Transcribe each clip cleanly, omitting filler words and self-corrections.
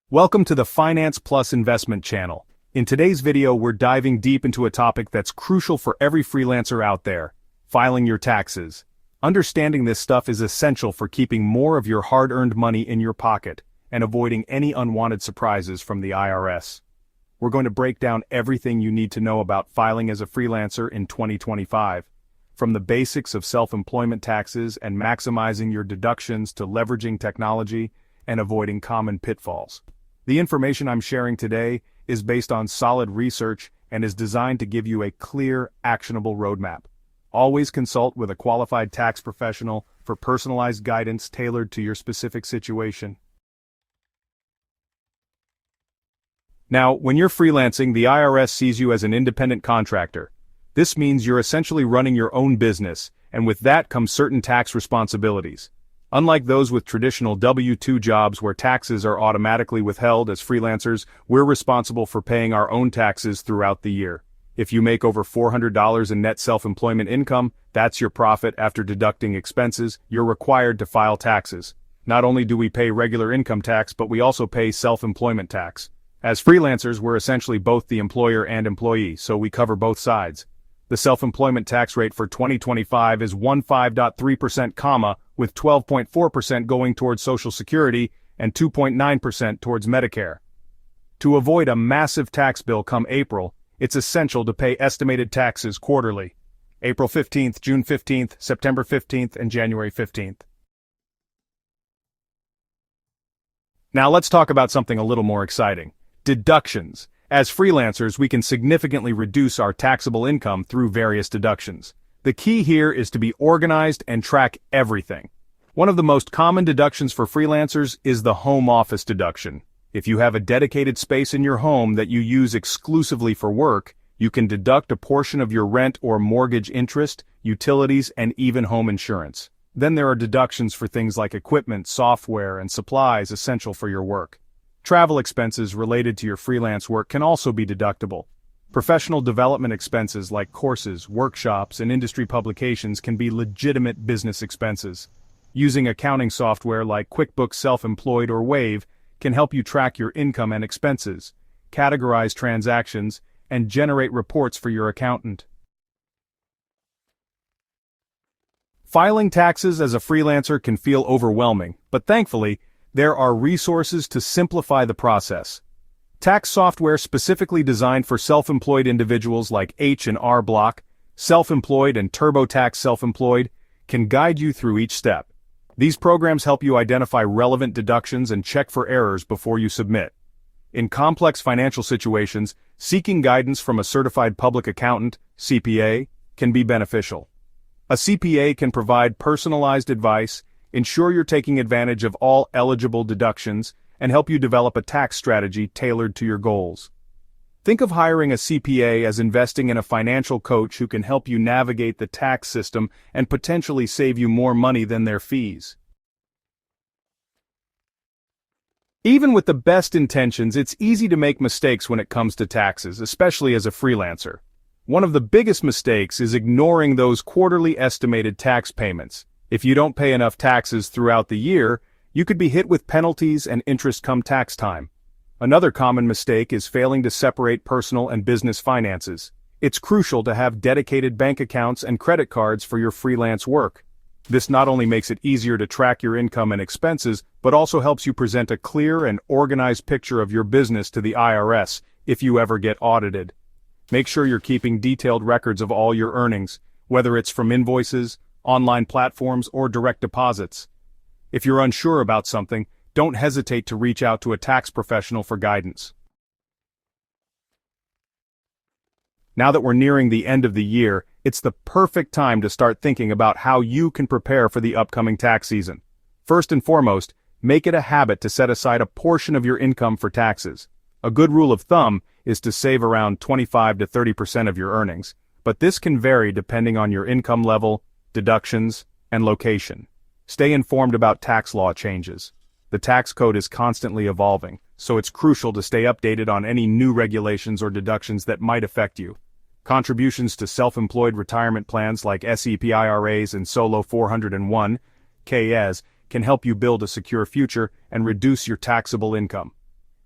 Welcome to the Finance Plus Investment channel. In today's video, we're diving deep into a topic that's crucial for every freelancer out there: filing your taxes. Understanding this stuff is essential for keeping more of your hard-earned money in your pocket and avoiding any unwanted surprises from the IRS. We're going to break down everything you need to know about filing as a freelancer in 2025. From the basics of self-employment taxes and maximizing your deductions to leveraging technology and avoiding common pitfalls. The information I'm sharing today is based on solid research and is designed to give you a clear, actionable roadmap. Always consult with a qualified tax professional for personalized guidance tailored to your specific situation. Now, when you're freelancing, the IRS sees you as an independent contractor. This means you're essentially running your own business, and with that comes certain tax responsibilities. Unlike those with traditional W-2 jobs where taxes are automatically withheld, as freelancers, we're responsible for paying our own taxes throughout the year. If you make over $400 in net self-employment income, that's your profit after deducting expenses. You're required to file taxes. Not only do we pay regular income tax, but we also pay self-employment tax. As freelancers, we're essentially both the employer and employee, so we cover both sides. The self-employment tax rate for 2025 is 15.3%, with 12.4% going towards Social Security and 2.9% towards Medicare. To avoid a massive tax bill come April, it's essential to pay estimated taxes quarterly: April 15th, June 15th, September 15th, and January 15th. Now let's talk about something a little more exciting: deductions. As freelancers, we can significantly reduce our taxable income through various deductions. The key here is to be organized and track everything. One of the most common deductions for freelancers is the home office deduction. If you have a dedicated space in your home that you use exclusively for work, you can deduct a portion of your rent or mortgage interest, utilities, and even home insurance. Then there are deductions for things like equipment, software, and supplies essential for your work. Travel expenses related to your freelance work can also be deductible. Professional development expenses like courses, workshops, and industry publications can be legitimate business expenses. Using accounting software like QuickBooks Self-Employed or Wave can help you track your income and expenses, categorize transactions, and generate reports for your accountant. Filing taxes as a freelancer can feel overwhelming, but thankfully, there are resources to simplify the process. Tax software specifically designed for self-employed individuals like H&R Block, Self-Employed, and TurboTax Self-Employed can guide you through each step. These programs help you identify relevant deductions and check for errors before you submit. In complex financial situations, seeking guidance from a certified public accountant, CPA, can be beneficial. A CPA can provide personalized advice, ensure you're taking advantage of all eligible deductions, and help you develop a tax strategy tailored to your goals. Think of hiring a CPA as investing in a financial coach who can help you navigate the tax system and potentially save you more money than their fees. Even with the best intentions, it's easy to make mistakes when it comes to taxes, especially as a freelancer. One of the biggest mistakes is ignoring those quarterly estimated tax payments. If you don't pay enough taxes throughout the year, you could be hit with penalties and interest come tax time. Another common mistake is failing to separate personal and business finances. It's crucial to have dedicated bank accounts and credit cards for your freelance work. This not only makes it easier to track your income and expenses, but also helps you present a clear and organized picture of your business to the IRS if you ever get audited. Make sure you're keeping detailed records of all your earnings, whether it's from invoices, online platforms, or direct deposits. If you're unsure about something, don't hesitate to reach out to a tax professional for guidance. Now that we're nearing the end of the year, it's the perfect time to start thinking about how you can prepare for the upcoming tax season. First and foremost, make it a habit to set aside a portion of your income for taxes. A good rule of thumb is to save around 25 to 30% of your earnings, but this can vary depending on your income level, deductions, and location. Stay informed about tax law changes. The tax code is constantly evolving, so it's crucial to stay updated on any new regulations or deductions that might affect you. Contributions to self-employed retirement plans like SEP IRAs and Solo 401(k)s can help you build a secure future and reduce your taxable income.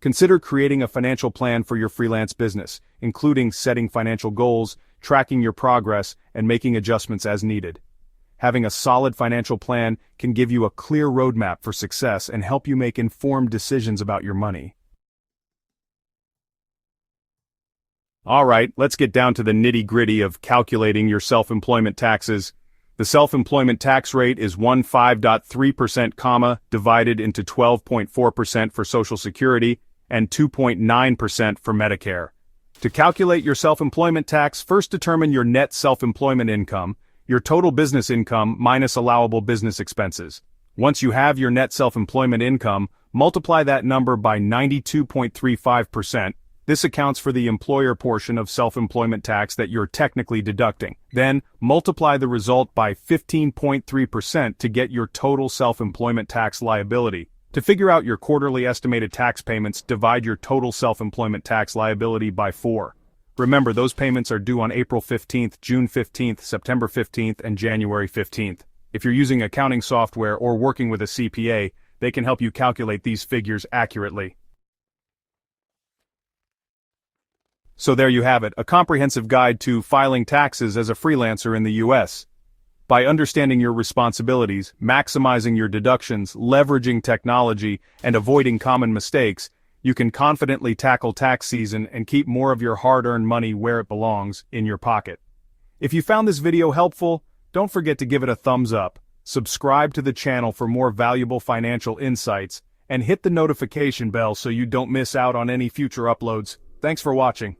Consider creating a financial plan for your freelance business, including setting financial goals, tracking your progress, and making adjustments as needed. Having a solid financial plan can give you a clear roadmap for success and help you make informed decisions about your money. Alright, let's get down to the nitty-gritty of calculating your self-employment taxes. The self-employment tax rate is 15.3%, divided into 12.4% for Social Security and 2.9% for Medicare. To calculate your self-employment tax, first determine your net self-employment income, your total business income minus allowable business expenses. Once you have your net self-employment income, multiply that number by 92.35%. This accounts for the employer portion of self-employment tax that you're technically deducting. Then, multiply the result by 15.3% to get your total self-employment tax liability. To figure out your quarterly estimated tax payments, divide your total self-employment tax liability by 4. Remember, those payments are due on April 15th, June 15th, September 15th, and January 15th. If you're using accounting software or working with a CPA, they can help you calculate these figures accurately. So there you have it, a comprehensive guide to filing taxes as a freelancer in the US. By understanding your responsibilities, maximizing your deductions, leveraging technology, and avoiding common mistakes, you can confidently tackle tax season and keep more of your hard-earned money where it belongs, in your pocket. If you found this video helpful, don't forget to give it a thumbs up, subscribe to the channel for more valuable financial insights, and hit the notification bell so you don't miss out on any future uploads. Thanks for watching.